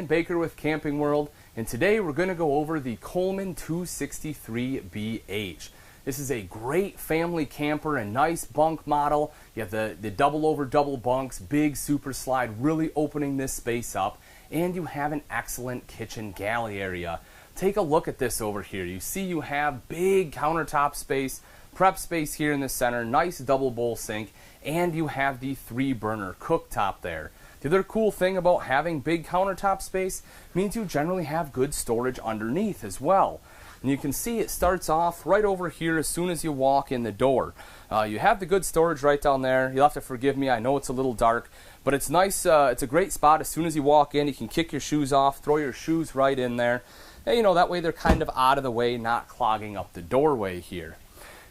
Baker with Camping World, and today we're going to go over the Coleman 263BH. This is a great family camper, a nice bunk model. You have the double over double bunks, big super slide, really opening this space up, and you have an excellent kitchen galley area. Take a look at this over here. You see you have big countertop space, prep space here in the center, nice double bowl sink, and you have the 3-burner cooktop there. The other cool thing about having big countertop space means you generally have good storage underneath as well. And you can see it starts off right over here as soon as you walk in the door. You have the good storage right down there. You'll have to forgive me, I know it's a little dark, but it's nice. It's a great spot. As soon as you walk in, you can kick your shoes off, throw your shoes right in there. And, you know, that way they're kind of out of the way, not clogging up the doorway here.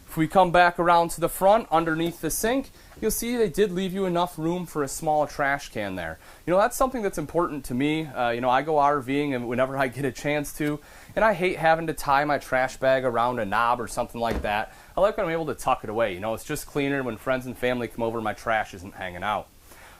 If we come back around to the front, underneath the sink, you'll see they did leave you enough room for a small trash can there. You know, that's something that's important to me. You know, I go RVing and whenever I get a chance to, and I hate having to tie my trash bag around a knob or something like that. I like when I'm able to tuck it away. You know, it's just cleaner when friends and family come over, my trash isn't hanging out.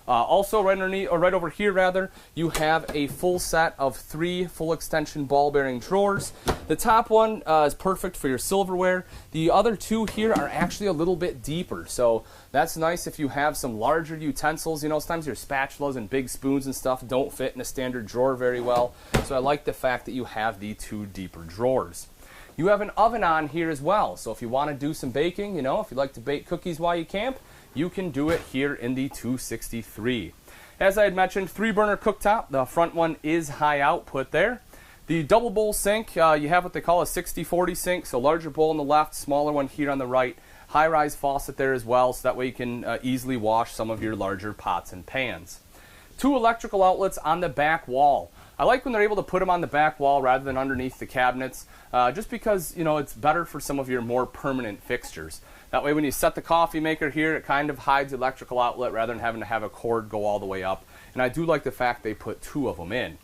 Also, right underneath, or right over here rather, you have a full set of 3 full extension ball bearing drawers. The top one is perfect for your silverware. The other 2 here are actually a little bit deeper, so that's nice if you have some larger utensils. You know, sometimes your spatulas and big spoons and stuff don't fit in a standard drawer very well, so I like the fact that you have the 2 deeper drawers. You have an oven on here as well, so if you want to do some baking, you know, if you like to bake cookies while you camp, you can do it here in the 263. As I had mentioned, 3-burner cooktop. The front one is high output there. The double bowl sink, you have what they call a 60-40 sink, so larger bowl on the left, smaller one here on the right. High-rise faucet there as well, so that way you can easily wash some of your larger pots and pans. 2 electrical outlets on the back wall. I like when they're able to put them on the back wall rather than underneath the cabinets, just because, you know, it's better for some of your more permanent fixtures. That way when you set the coffee maker here, it kind of hides the electrical outlet rather than having to have a cord go all the way up. And I do like the fact they put 2 of them in.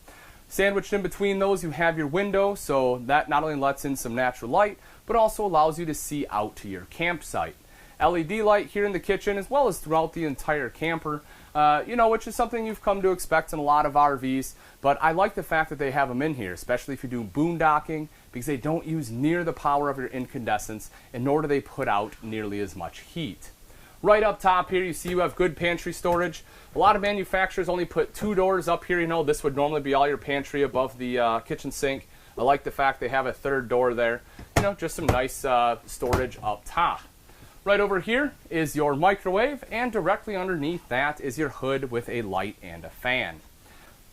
Sandwiched in between those, you have your window, so that not only lets in some natural light, but also allows you to see out to your campsite. LED light here in the kitchen as well as throughout the entire camper, you know, which is something you've come to expect in a lot of RVs, but I like the fact that they have them in here, especially if you do boondocking, because they don't use near the power of your incandescents, and nor do they put out nearly as much heat. Right up top here, you see you have good pantry storage. A lot of manufacturers only put 2 doors up here. You know, this would normally be all your pantry above the kitchen sink. I like the fact they have a 3rd door there. You know, just some nice storage up top. Right over here is your microwave, and directly underneath that is your hood with a light and a fan.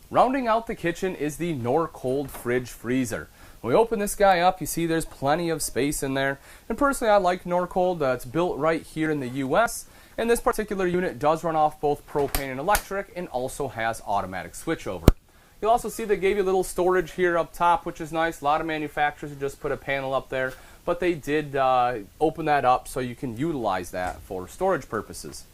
Rounding out the kitchen is the Norcold fridge freezer. When we open this guy up, you see there's plenty of space in there. And personally, I like Norcold. It's built right here in the US, and this particular unit does run off both propane and electric, and also has automatic switchover. You'll also see they gave you a little storage here up top, which is nice. A lot of manufacturers would just put a panel up there, but they did open that up so you can utilize that for storage purposes.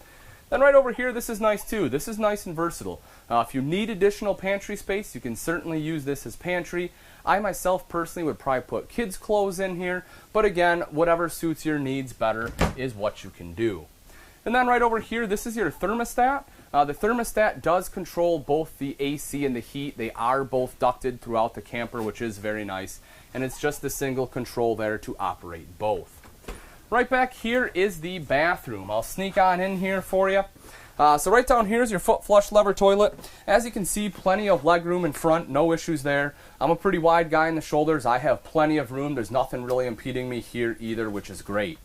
Then right over here, this is nice too. This is nice and versatile. If you need additional pantry space, you can certainly use this as pantry. I myself personally would probably put kids' clothes in here, but again, whatever suits your needs better is what you can do. And then right over here, this is your thermostat. The thermostat does control both the AC and the heat. They are both ducted throughout the camper, which is very nice. And it's just a single control there to operate both. Right back here is the bathroom. I'll sneak on in here for you. So right down here is your foot flush lever toilet. As you can see, plenty of leg room in front, no issues there. I'm a pretty wide guy in the shoulders. I have plenty of room. There's nothing really impeding me here either, which is great.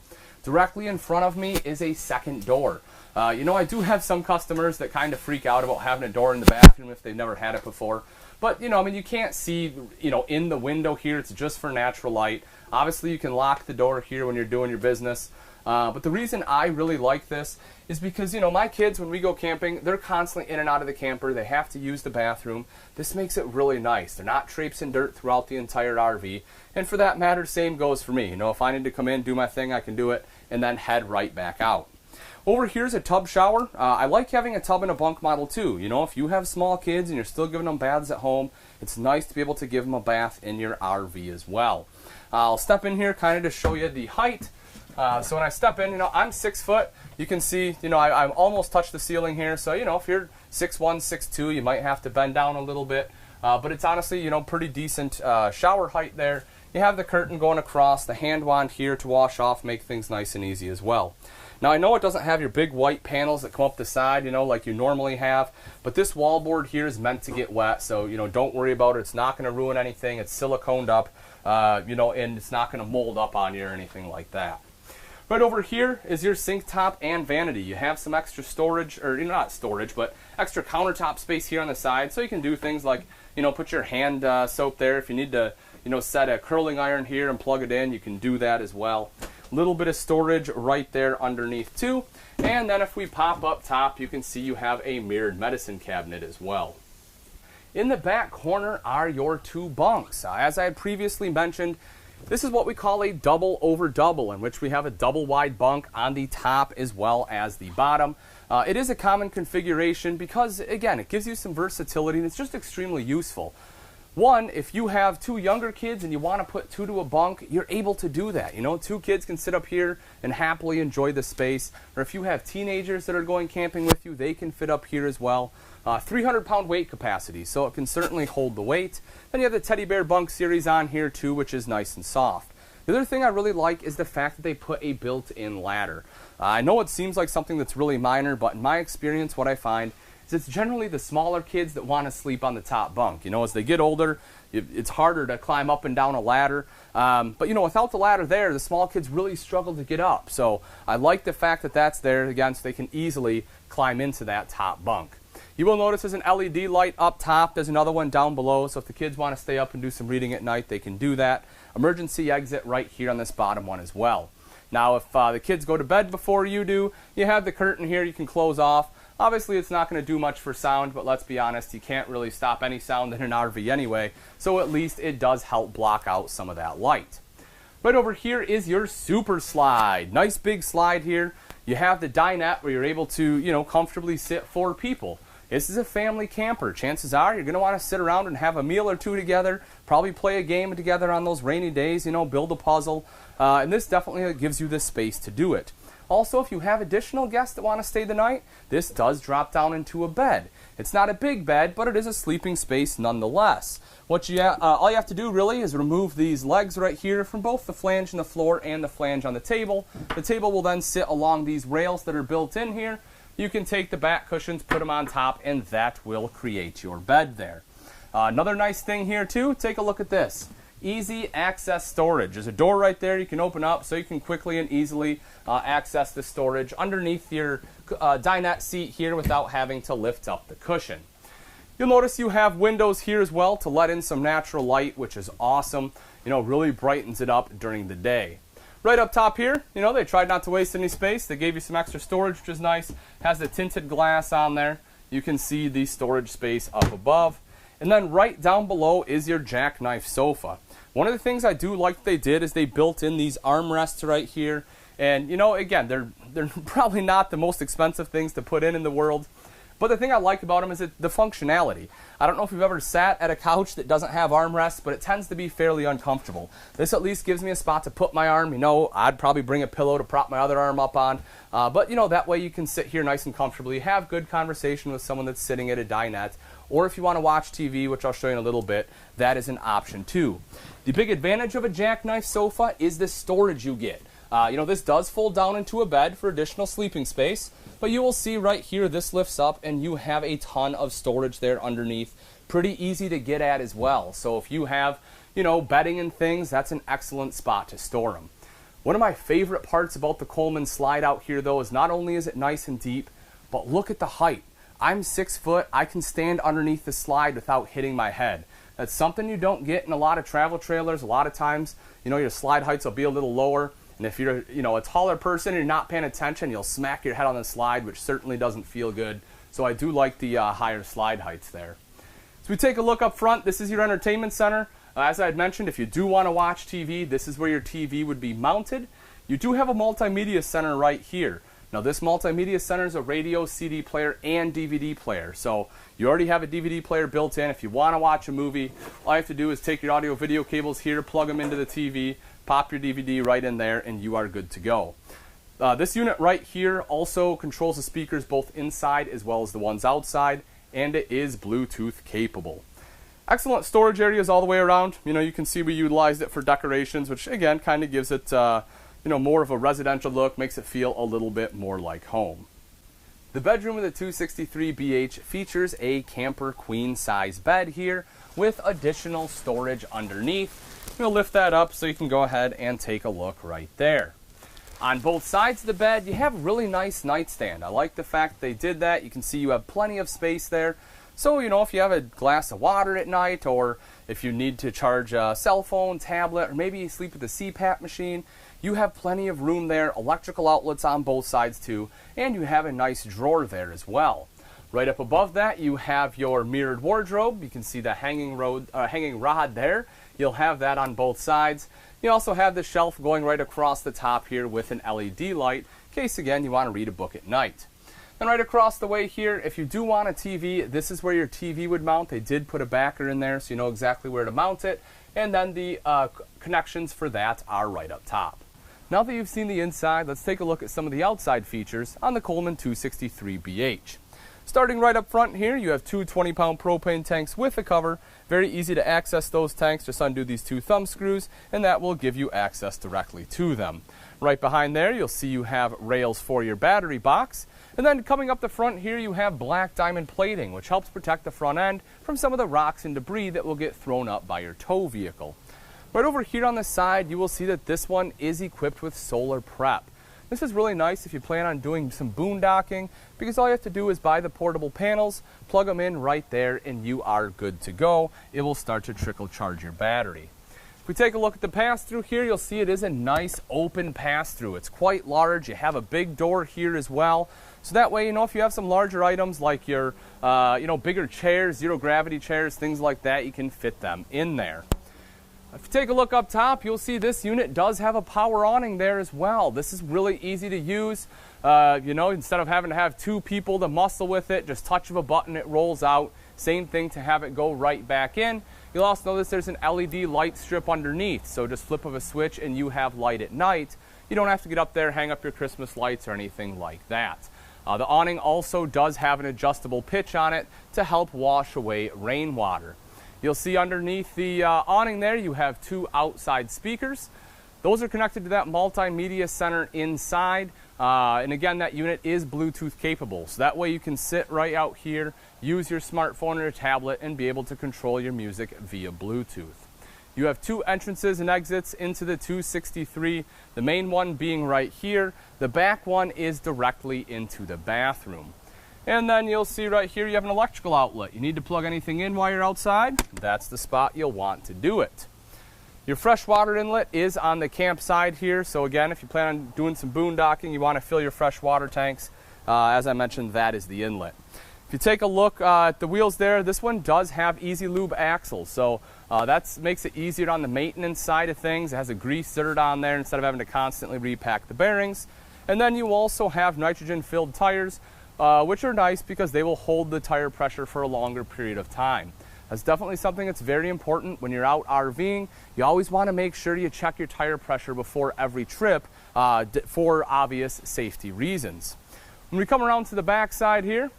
Directly in front of me is a second door. You know, I do have some customers that kind of freak out about having a door in the bathroom if they've never had it before. But, you know, I mean, you can't see, you know, in the window here. It's just for natural light. Obviously, you can lock the door here when you're doing your business. But the reason I really like this is because, you know, my kids, when we go camping, they're constantly in and out of the camper. They have to use the bathroom. This makes it really nice. They're not traipsing dirt throughout the entire RV. And for that matter, same goes for me. You know, if I need to come in, do my thing, I can do it, and then head right back out. Over here's a tub shower. I like having a tub in a bunk model too. You know, if you have small kids and you're still giving them baths at home, it's nice to be able to give them a bath in your RV as well. I'll step in here kind of to show you the height. So when I step in, you know, I'm 6 foot. You can see, you know, I almost touched the ceiling here. So, you know, if you're 6'1", 6'2", you might have to bend down a little bit. but it's honestly, pretty decent shower height there. You have the curtain going across, the hand wand here to wash off, make things nice and easy as well. Now I know it doesn't have your big white panels that come up the side, like you normally have, but this wallboard here is meant to get wet, so don't worry about it. It's not going to ruin anything. It's siliconed up, and it's not going to mold up on you or anything like that. Right over here is your sink top and vanity. You have some extra storage, or not storage, but extra countertop space here on the side, so you can do things like, put your hand soap there. If you need to, set a curling iron here and plug it in, you can do that as well. Little bit of storage right there underneath too. And then if we pop up top, you can see you have a mirrored medicine cabinet as well. In the back corner are your two bunks. As I had previously mentioned, this is what we call a double over double, in which we have a double wide bunk on the top as well as the bottom. It is a common configuration because, again, it gives you some versatility and it's just extremely useful. One, if you have two younger kids and you want to put two to a bunk, you're able to do that. Two kids can sit up here and happily enjoy the space. Or if you have teenagers that are going camping with you, they can fit up here as well. 300-pound weight capacity, so it can certainly hold the weight. Then you have the Teddy Bear Bunk series on here too, which is nice and soft. The other thing I really like is the fact that they put a built-in ladder. I know it seems like something that's really minor, but in my experience, what I find it's generally the smaller kids that want to sleep on the top bunk. As they get older, it's harder to climb up and down a ladder. But without the ladder there, the small kids really struggle to get up. So I like the fact that that's there, again, so they can easily climb into that top bunk. You will notice there's an LED light up top. There's another one down below. So if the kids want to stay up and do some reading at night, they can do that. Emergency exit right here on this bottom one as well. Now, if the kids go to bed before you do, you have the curtain here you can close off. Obviously, it's not going to do much for sound, but let's be honest, you can't really stop any sound in an RV anyway, so at least it does help block out some of that light. Right over here is your super slide. Nice big slide here. You have the dinette where you're able to, comfortably sit 4 people. This is a family camper. Chances are you're going to want to sit around and have a meal or two together, probably play a game together on those rainy days, build a puzzle, and this definitely gives you the space to do it. Also, if you have additional guests that want to stay the night, this does drop down into a bed. It's not a big bed, but it is a sleeping space nonetheless. All you have to do really is remove these legs right here from both the flange in the floor and the flange on the table. The table will then sit along these rails that are built in here. You can take the back cushions, put them on top, and that will create your bed there. Another nice thing here too, take a look at this. Easy access storage. There's a door right there you can open up so you can quickly and easily access the storage underneath your dinette seat here without having to lift up the cushion. You'll notice you have windows here as well to let in some natural light, which is awesome. Really brightens it up during the day. Right up top here, they tried not to waste any space. They gave you some extra storage, which is nice. Has the tinted glass on there. You can see the storage space up above. And then right down below is your jackknife sofa. One of the things I do like they did is they built in these armrests right here. And, again, they're probably not the most expensive things to put in the world. But the thing I like about them is the functionality. I don't know if you've ever sat at a couch that doesn't have armrests, but it tends to be fairly uncomfortable. This at least gives me a spot to put my arm. I'd probably bring a pillow to prop my other arm up on. But, that way you can sit here nice and comfortably, have good conversation with someone that's sitting at a dinette. Or if you want to watch TV, which I'll show you in a little bit, that is an option too. The big advantage of a jackknife sofa is the storage you get. This does fold down into a bed for additional sleeping space, but you will see right here this lifts up and you have a ton of storage there underneath. Pretty easy to get at as well. So if you have, bedding and things, that's an excellent spot to store them. One of my favorite parts about the Coleman slide out here though is not only is it nice and deep, but look at the height. I'm 6 foot, I can stand underneath the slide without hitting my head. That's something you don't get in a lot of travel trailers. A lot of times, your slide heights will be a little lower. And if you're, a taller person and you're not paying attention, you'll smack your head on the slide, which certainly doesn't feel good. So I do like the higher slide heights there. So we take a look up front. This is your entertainment center. As I had mentioned, if you do want to watch TV, this is where your TV would be mounted. You do have a multimedia center right here. Now this multimedia center is a radio, CD player, and DVD player. So you already have a DVD player built in. If you want to watch a movie, all you have to do is take your audio video cables here, plug them into the TV, pop your DVD right in there, and you are good to go. This unit right here also controls the speakers both inside as well as the ones outside, and it is Bluetooth capable. Excellent storage areas all the way around. You can see we utilized it for decorations, which again kind of gives it more of a residential look, makes it feel a little bit more like home. The bedroom of the 263BH features a camper queen size bed here with additional storage underneath. We'll lift that up so you can go ahead and take a look right there. On both sides of the bed, you have a really nice nightstand. I like the fact they did that. You can see you have plenty of space there. So, if you have a glass of water at night, or if you need to charge a cell phone, tablet, or maybe you sleep with a CPAP machine, you have plenty of room there, electrical outlets on both sides too, and you have a nice drawer there as well. Right up above that, you have your mirrored wardrobe. You can see the hanging rod there. You'll have that on both sides. You also have the shelf going right across the top here with an LED light, in case, again, you want to read a book at night. And right across the way here, if you do want a TV, this is where your TV would mount. They did put a backer in there, so you know exactly where to mount it. And then the connections for that are right up top. Now that you've seen the inside, let's take a look at some of the outside features on the Coleman 263BH. Starting right up front here, you have two 20-pound propane tanks with a cover. Very easy to access those tanks. Just undo these two thumb screws, and that will give you access directly to them. Right behind there, you'll see you have rails for your battery box. And then coming up the front here, you have black diamond plating, which helps protect the front end from some of the rocks and debris that will get thrown up by your tow vehicle. Right over here on the side, you will see that this one is equipped with solar prep. This is really nice if you plan on doing some boondocking, because all you have to do is buy the portable panels, plug them in right there, and you are good to go. It will start to trickle charge your battery. If we take a look at the pass-through here, you'll see it is a nice open pass-through. It's quite large. You have a big door here as well. So that way, if you have some larger items like your, bigger chairs, zero-gravity chairs, things like that, you can fit them in there. If you take a look up top, you'll see this unit does have a power awning there as well. This is really easy to use. Instead of having to have two people to muscle with it, just touch of a button, it rolls out. Same thing to have it go right back in. You'll also notice there's an LED light strip underneath, so just flip of a switch and you have light at night. You don't have to get up there, hang up your Christmas lights or anything like that. The awning also does have an adjustable pitch on it to help wash away rainwater. You'll see underneath the awning there, you have two outside speakers. Those are connected to that multimedia center inside. And again, that unit is Bluetooth capable. So that way you can sit right out here, use your smartphone or your tablet, and be able to control your music via Bluetooth. You have two entrances and exits into the 263, the main one being right here. The back one is directly into the bathroom. And then you'll see right here you have an electrical outlet. You need to plug anything in while you're outside, that's the spot you'll want to do it. Your freshwater inlet is on the campsite here, so again, if you plan on doing some boondocking, you want to fill your freshwater tanks, as I mentioned, that is the inlet. If you take a look at the wheels there, this one does have easy lube axles, so that makes it easier on the maintenance side of things. It has a grease zerd on there instead of having to constantly repack the bearings. And then you also have nitrogen-filled tires, which are nice because they will hold the tire pressure for a longer period of time. That's definitely something that's very important when you're out RVing. You always want to make sure you check your tire pressure before every trip for obvious safety reasons. When we come around to the back side here,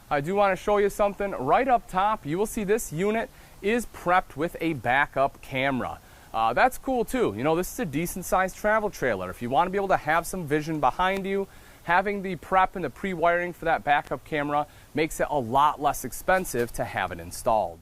I do want to show you something. Right up top, you will see this unit is prepped with a backup camera. That's cool too. This is a decent sized travel trailer. If you want to be able to have some vision behind you, having the prep and the pre-wiring for that backup camera makes it a lot less expensive to have it installed.